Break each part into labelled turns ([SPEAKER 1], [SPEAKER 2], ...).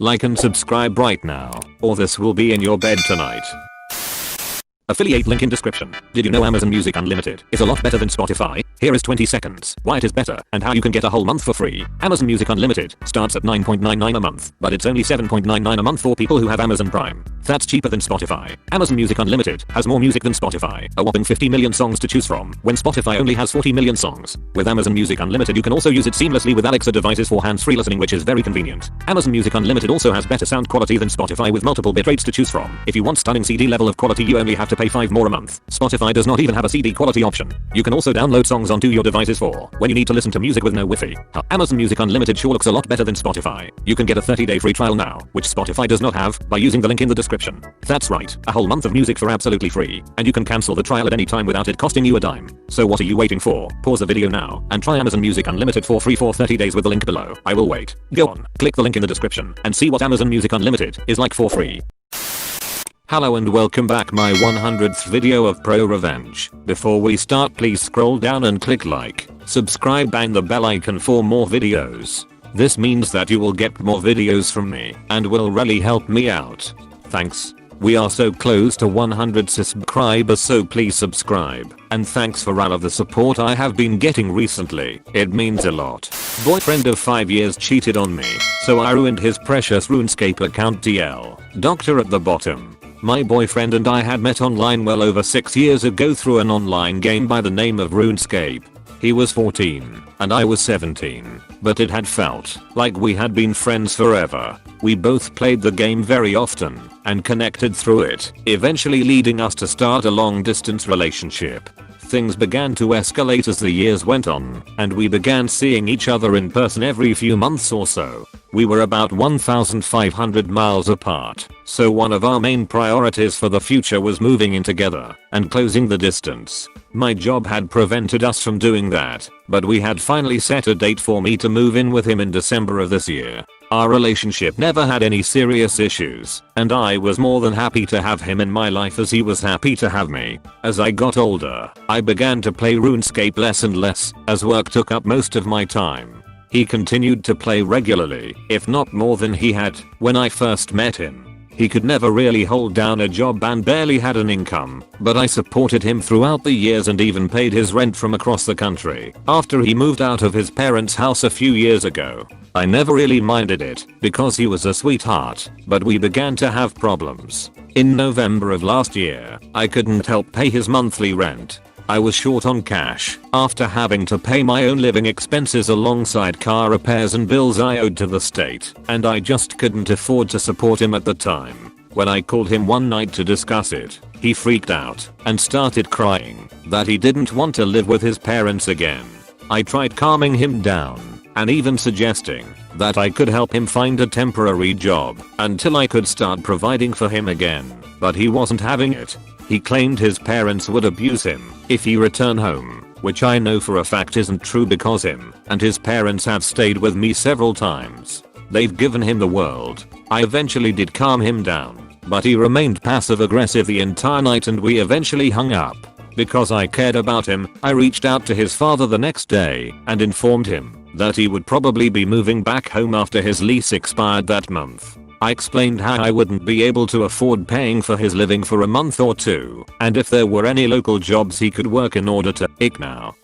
[SPEAKER 1] Like and subscribe right now, or this will be in your bed tonight. Affiliate link in description. Did you know Amazon Music Unlimited is a lot better than Spotify? Here is 20 seconds why it is better and how you can get a whole month for free. Amazon Music Unlimited starts at $9.99 a month, but it's only $7.99 a month for people who have Amazon Prime. That's cheaper than Spotify. Amazon Music Unlimited has more music than Spotify, a whopping 50 million songs to choose from, when Spotify only has 40 million songs. With Amazon Music Unlimited you can also use it seamlessly with Alexa devices for hands-free listening, which is very convenient. Amazon Music Unlimited also has better sound quality than Spotify with multiple bit rates to choose from. If you want stunning CD level of quality you only have to pay $5 more a month. Spotify does not even have a CD quality option. You can also download songs onto your devices for when you need to listen to music with no Wi-Fi. Amazon Music Unlimited sure looks a lot better than Spotify. You can get a 30-day free trial now, which Spotify does not have, by using the link in the description. That's right, a whole month of music for absolutely free, and you can cancel the trial at any time without it costing you a dime. So what are you waiting for? Pause the video now and try Amazon Music Unlimited for free for 30 days with the link below. I will wait. Go on, click the link in the description and see what Amazon Music Unlimited is like for free. Hello and welcome back my 100th video of ProRevenge. Before we start please scroll down and click like, subscribe and the bell icon for more videos. This means that you will get more videos from me and will really help me out. Thanks. We are so close to 100 subscribers, so please subscribe. And thanks for all of the support I have been getting recently. It means a lot. Boyfriend of 5 years cheated on me, so I ruined his precious RuneScape account TL. Doctor at the bottom. My boyfriend and I had met online well over 6 years ago through an online game by the name of RuneScape. He was 14 and I was 17, but it had felt like we had been friends forever. We both played the game very often and connected through it, eventually leading us to start a long distance relationship. Things began to escalate as the years went on, and we began seeing each other in person every few months or so. We were about 1,500 miles apart, so one of our main priorities for the future was moving in together and closing the distance. My job had prevented us from doing that, but we had finally set a date for me to move in with him in December of this year. Our relationship never had any serious issues, and I was more than happy to have him in my life as he was happy to have me. As I got older, I began to play RuneScape less and less, as work took up most of my time. He continued to play regularly, if not more than he had when I first met him. He could never really hold down a job and barely had an income, but I supported him throughout the years and even paid his rent from across the country. After he moved out of his parents' house a few years ago, I never really minded it because he was a sweetheart, but we began to have problems. In November of last year, I couldn't help pay his monthly rent. I was short on cash after having to pay my own living expenses alongside car repairs and bills I owed to the state, and I just couldn't afford to support him at the time. When I called him one night to discuss it, he freaked out and started crying that he didn't want to live with his parents again. I tried calming him down and even suggesting that I could help him find a temporary job until I could start providing for him again, but he wasn't having it. He claimed his parents would abuse him if he returned home, which I know for a fact isn't true because him and his parents have stayed with me several times. They've given him the world. I eventually did calm him down, but he remained passive aggressive the entire night and we eventually hung up. Because I cared about him, I reached out to his father the next day and informed him that he would probably be moving back home after his lease expired that month. I explained how I wouldn't be able to afford paying for his living for a month or two, and if there were any local jobs he could work in order to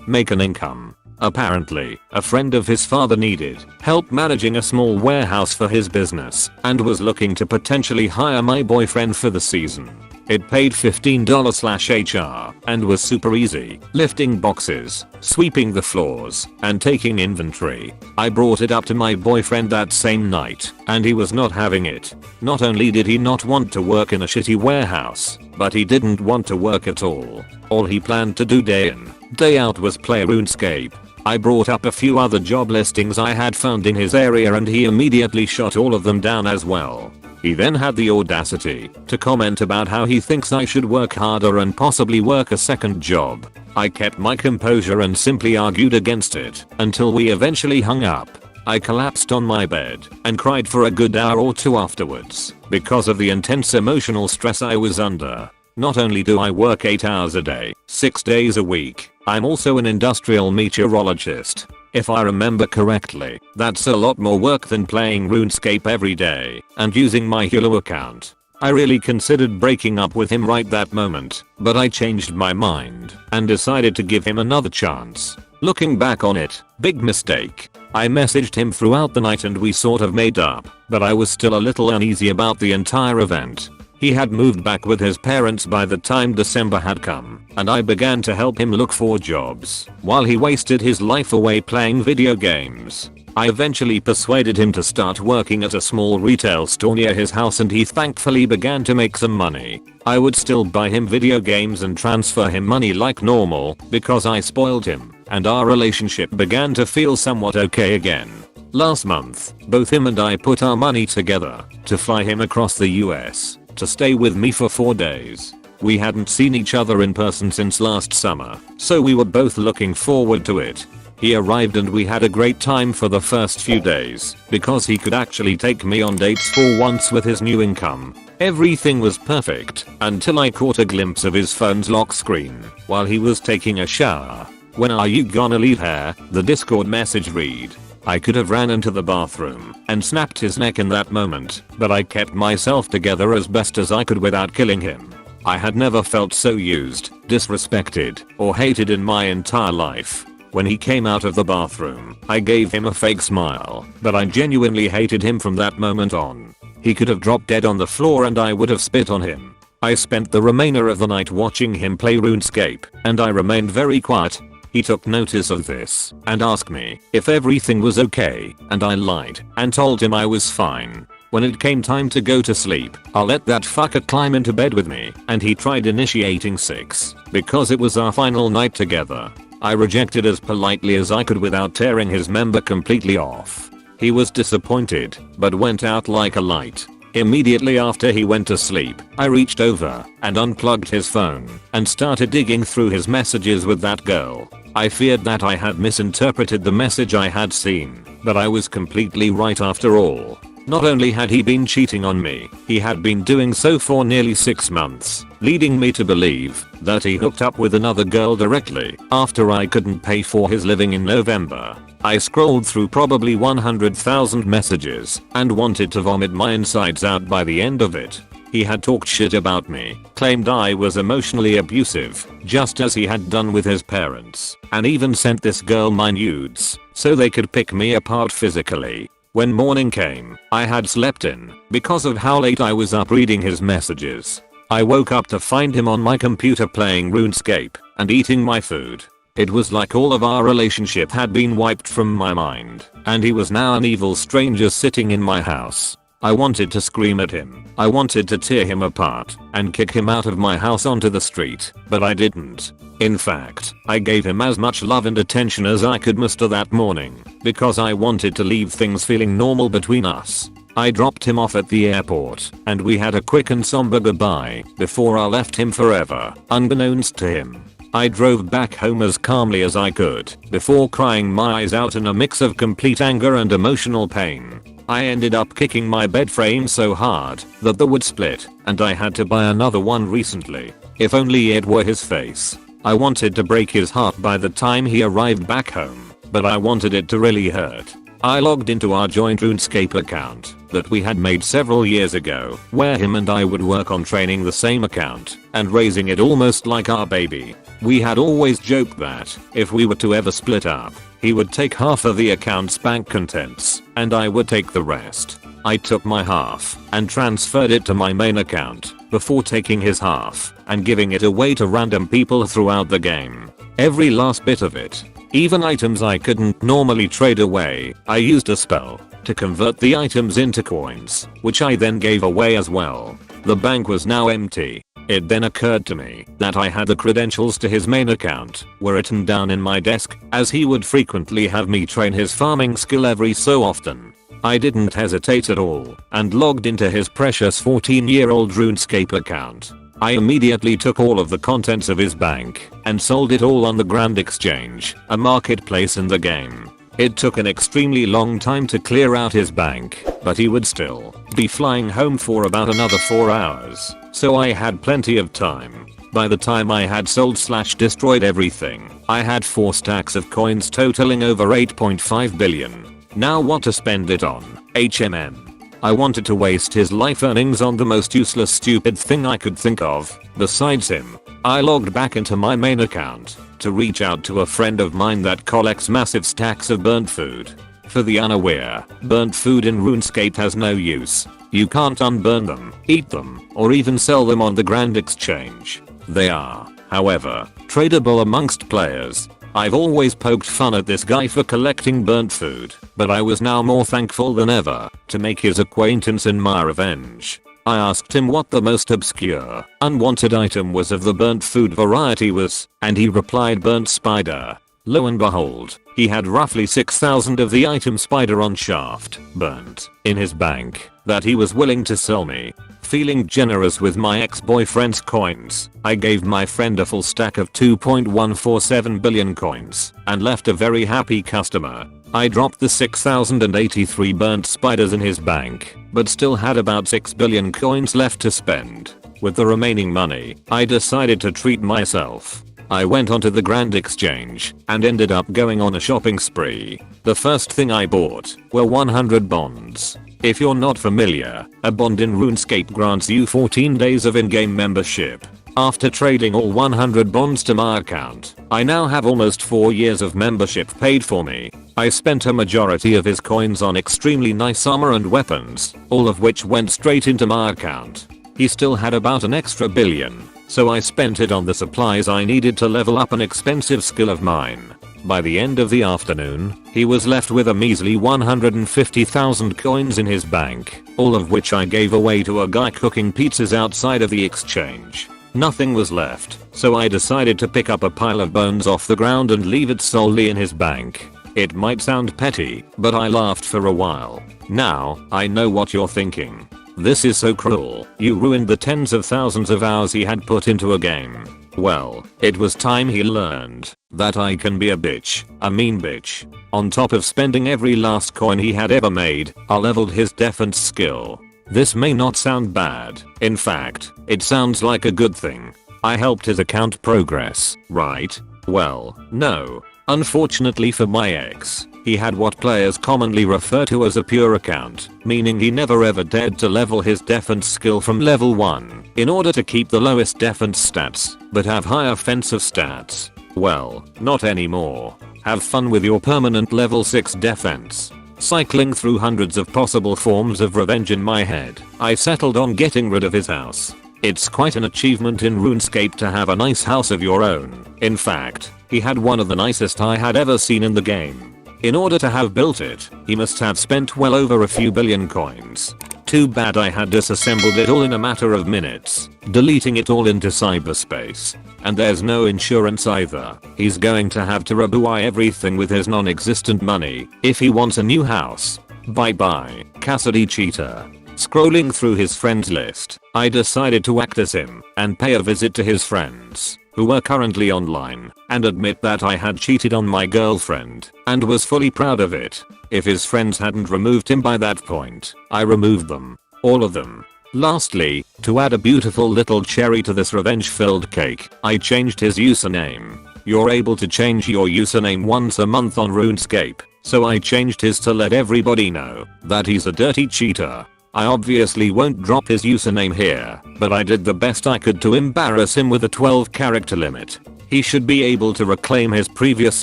[SPEAKER 1] make an income. Apparently, a friend of his father needed help managing a small warehouse for his business and was looking to potentially hire my boyfriend for the season. It paid $15/HR and was super easy, lifting boxes, sweeping the floors, and taking inventory. I brought it up to my boyfriend that same night, and he was not having it. Not only did he not want to work in a shitty warehouse, but he didn't want to work at all. All he planned to do day in, day out was play RuneScape. I brought up a few other job listings I had found in his area and he immediately shot all of them down as well. He then had the audacity to comment about how he thinks I should work harder and possibly work a second job. I kept my composure and simply argued against it until we eventually hung up. I collapsed on my bed and cried for a good hour or two afterwards because of the intense emotional stress I was under. Not only do I work 8 hours a day, 6 days a week, I'm also an industrial meteorologist. If I remember correctly, that's a lot more work than playing RuneScape every day and using my Hulu account. I really considered breaking up with him right that moment, but I changed my mind and decided to give him another chance. Looking back on it, big mistake. I messaged him throughout the night and we sort of made up, but I was still a little uneasy about the entire event. He had moved back with his parents by the time December had come, and I began to help him look for jobs while he wasted his life away playing video games. I eventually persuaded him to start working at a small retail store near his house and he thankfully began to make some money. I would still buy him video games and transfer him money like normal because I spoiled him, and our relationship began to feel somewhat okay again. Last month, both him and I put our money together to fly him across the US to stay with me for 4 days. We hadn't seen each other in person since last summer, so we were both looking forward to it. He arrived and we had a great time for the first few days because he could actually take me on dates for once with his new income. Everything was perfect until I caught a glimpse of his phone's lock screen while he was taking a shower. "When are you gonna leave here?" the Discord message read. I could have ran into the bathroom and snapped his neck in that moment, but I kept myself together as best as I could without killing him. I had never felt so used, disrespected, or hated in my entire life. When he came out of the bathroom, I gave him a fake smile, but I genuinely hated him from that moment on. He could have dropped dead on the floor and I would have spit on him. I spent the remainder of the night watching him play RuneScape, and I remained very quiet. He took notice of this and asked me if everything was okay, and I lied and told him I was fine. When it came time to go to sleep, I let that fucker climb into bed with me and he tried initiating sex because it was our final night together. I rejected as politely as I could without tearing his member completely off. He was disappointed but went out like a light. Immediately after he went to sleep, I reached over and unplugged his phone and started digging through his messages with that girl. I feared that I had misinterpreted the message I had seen, but I was completely right after all. Not only had he been cheating on me, he had been doing so for nearly 6 months, leading me to believe that he hooked up with another girl directly after I couldn't pay for his living in November. I scrolled through probably 100,000 messages and wanted to vomit my insides out by the end of it. He had talked shit about me, claimed I was emotionally abusive, just as he had done with his parents, and even sent this girl my nudes so they could pick me apart physically. When morning came, I had slept in because of how late I was up reading his messages. I woke up to find him on my computer playing RuneScape and eating my food. It was like all of our relationship had been wiped from my mind, and he was now an evil stranger sitting in my house. I wanted to scream at him. I wanted to tear him apart and kick him out of my house onto the street, but I didn't. In fact, I gave him as much love and attention as I could muster that morning because I wanted to leave things feeling normal between us. I dropped him off at the airport and we had a quick and somber goodbye before I left him forever, unbeknownst to him. I drove back home as calmly as I could before crying my eyes out in a mix of complete anger and emotional pain. I ended up kicking my bed frame so hard that the wood split and I had to buy another one recently. If only it were his face. I wanted to break his heart by the time he arrived back home, but I wanted it to really hurt. I logged into our joint RuneScape account that we had made several years ago, where him and I would work on training the same account and raising it almost like our baby. We had always joked that if we were to ever split up, he would take half of the account's bank contents and I would take the rest. I took my half and transferred it to my main account before taking his half and giving it away to random people throughout the game. Every last bit of it. Even items I couldn't normally trade away, I used a spell to convert the items into coins, which I then gave away as well. The bank was now empty. It then occurred to me that I had the credentials to his main account were written down in my desk, as he would frequently have me train his farming skill every so often. I didn't hesitate at all and logged into his precious 14-year-old RuneScape account. I immediately took all of the contents of his bank and sold it all on the Grand Exchange, a marketplace in the game. It took an extremely long time to clear out his bank, but he would still be flying home for about another 4 hours. so I had plenty of time. By the time I had sold/destroyed everything, I had 4 stacks of coins totaling over 8.5 billion. Now what to spend it on? I wanted to waste his life earnings on the most useless stupid thing I could think of. Besides him, I logged back into my main account to reach out to a friend of mine that collects massive stacks of burnt food. For the unaware, burnt food in RuneScape has no use. You can't unburn them, eat them, or even sell them on the Grand Exchange. They are, however, tradable amongst players. I've always poked fun at this guy for collecting burnt food, but I was now more thankful than ever to make his acquaintance in ProRevenge. I asked him what the most obscure, unwanted item was of the burnt food variety was, and he replied burnt spider. Lo and behold, he had roughly 6,000 of the item spider on shaft, burnt, in his bank, that he was willing to sell me. Feeling generous with my ex-boyfriend's coins, I gave my friend a full stack of 2.147 billion coins, and left a very happy customer. I dropped the 6,083 burnt spiders in his bank, but still had about 6 billion coins left to spend. With the remaining money, I decided to treat myself. I went onto the Grand Exchange and ended up going on a shopping spree. The first thing I bought were 100 bonds. If you're not familiar, a bond in RuneScape grants you 14 days of in-game membership. After trading all 100 bonds to my account, I now have almost 4 years of membership paid for me. I spent a majority of his coins on extremely nice armor and weapons, all of which went straight into my account. He still had about an extra billion, so I spent it on the supplies I needed to level up an expensive skill of mine. By the end of the afternoon, he was left with a measly 150,000 coins in his bank, all of which I gave away to a guy cooking pizzas outside of the exchange. Nothing was left, so I decided to pick up a pile of bones off the ground and leave it solely in his bank. It might sound petty, but I laughed for a while. Now, I know what you're thinking. This is so cruel, you ruined the tens of thousands of hours he had put into a game. Well, it was time he learned that I can be a bitch, a mean bitch. On top of spending every last coin he had ever made, I leveled his defense skill. This may not sound bad. In fact, it sounds like a good thing. I helped his account progress, right? Well, no. Unfortunately for my ex, he had what players commonly refer to as a pure account, meaning he never ever dared to level his defense skill from level 1 in order to keep the lowest defense stats, but have high offensive stats. Well, not anymore. Have fun with your permanent level 6 defense. Cycling through hundreds of possible forms of revenge in my head, I settled on getting rid of his house. It's quite an achievement in RuneScape to have a nice house of your own. In fact, he had one of the nicest I had ever seen in the game. In order to have built it, he must have spent well over a few billion coins. Too bad I had disassembled it all in a matter of minutes, deleting it all into cyberspace. And there's no insurance either. He's going to have to rebuy everything with his non-existent money if he wants a new house. Bye bye, Cassidy cheater. Scrolling through his friends list, I decided to act as him and pay a visit to his friends, who were currently online, and admit that I had cheated on my girlfriend, and was fully proud of it. If his friends hadn't removed him by that point, I removed them. All of them. Lastly, to add a beautiful little cherry to this revenge-filled cake, I changed his username. You're able to change your username once a month on RuneScape, so I changed his to let everybody know that he's a dirty cheater. I obviously won't drop his username here, but I did the best I could to embarrass him with a 12-character limit. He should be able to reclaim his previous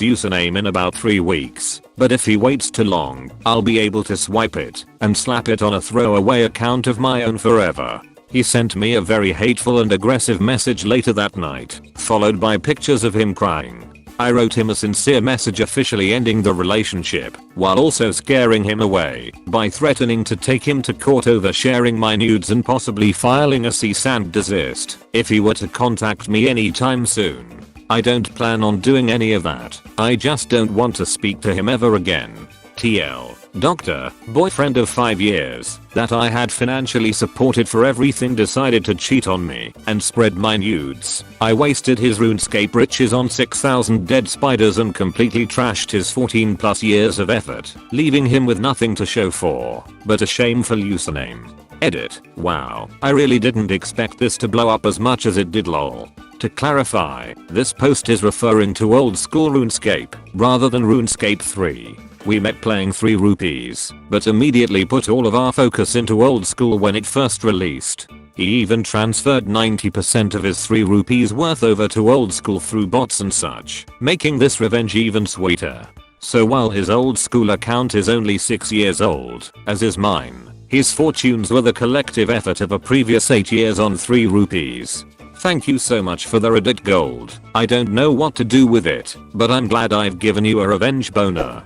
[SPEAKER 1] username in about 3 weeks, but if he waits too long, I'll be able to swipe it and slap it on a throwaway account of my own forever. He sent me a very hateful and aggressive message later that night, followed by pictures of him crying. I wrote him a sincere message officially ending the relationship, while also scaring him away by threatening to take him to court over sharing my nudes and possibly filing a cease and desist if he were to contact me anytime soon. I don't plan on doing any of that. I just don't want to speak to him ever again. TL. Doctor, boyfriend of 5 years, that I had financially supported for everything decided to cheat on me and spread my nudes. I wasted his RuneScape riches on 6,000 dead spiders and completely trashed his 14+ years of effort, leaving him with nothing to show for but a shameful username. Edit. Wow, I really didn't expect this to blow up as much as it did lol. To clarify, this post is referring to old school RuneScape, rather than RuneScape 3. We met playing 3 rupees, but immediately put all of our focus into old school when it first released. He even transferred 90% of his 3 rupees worth over to old school through bots and such, making this revenge even sweeter. So while his old school account is only 6 years old, as is mine, his fortunes were the collective effort of a previous 8 years on 3 rupees. Thank you so much for the Reddit gold. I don't know what to do with it, but I'm glad I've given you a revenge boner.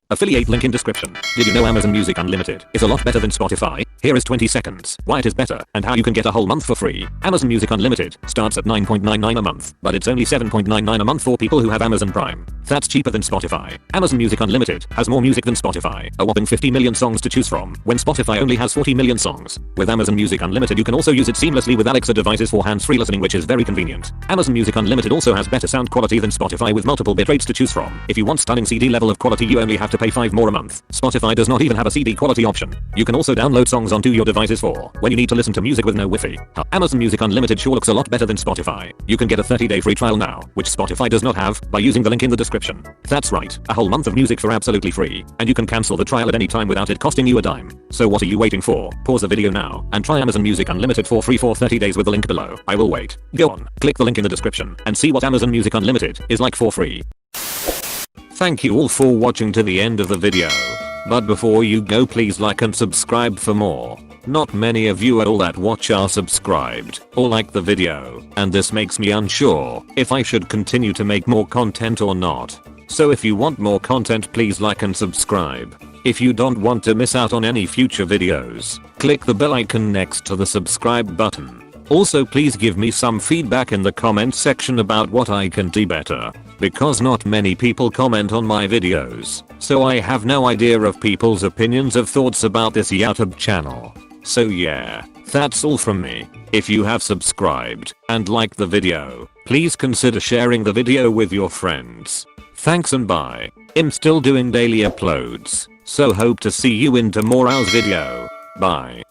[SPEAKER 1] Affiliate link in description. Did you know Amazon Music Unlimited is a lot better than Spotify? Here is 20 seconds why it is better and how you can get a whole month for free. Amazon Music Unlimited starts at $9.99 a month, but it's only $7.99 a month for people who have Amazon Prime. That's cheaper than Spotify. Amazon Music Unlimited has more music than Spotify, a whopping 50 million songs to choose from, when Spotify only has 40 million songs. With Amazon Music Unlimited you can also use it seamlessly with Alexa devices for hands-free listening, which is very convenient. Amazon Music Unlimited also has better sound quality than Spotify with multiple bit rates to choose from. If you want stunning CD level of quality you only have to pay $5 more a month. Spotify does not even have a CD quality option. You can also download songs onto your devices for when you need to listen to music with no Wi-Fi. Amazon Music Unlimited sure looks a lot better than Spotify. You can get a 30-day free trial now, which Spotify does not have, by using the link in the description. That's right, a whole month of music for absolutely free, and you can cancel the trial at any time without it costing you a dime. So what are you waiting for? Pause the video now and try Amazon Music Unlimited for free for 30 days with the link below. I will wait. Go on, click the link in the description and see what Amazon Music Unlimited is like for free. Thank you all for watching to the end of the video. But before you go, please like and subscribe for more. Not many of you at all that watch are subscribed or like the video, and this makes me unsure if I should continue to make more content or not. So if you want more content, please like and subscribe. If you don't want to miss out on any future videos, click the bell icon next to the subscribe button. Also please give me some feedback in the comments section about what I can do better, because not many people comment on my videos, so I have no idea of people's opinions of thoughts about this YouTube channel. So yeah, that's all from me. If you have subscribed and liked the video, please consider sharing the video with your friends. Thanks and bye. I'm still doing daily uploads, so hope to see you in tomorrow's video. Bye.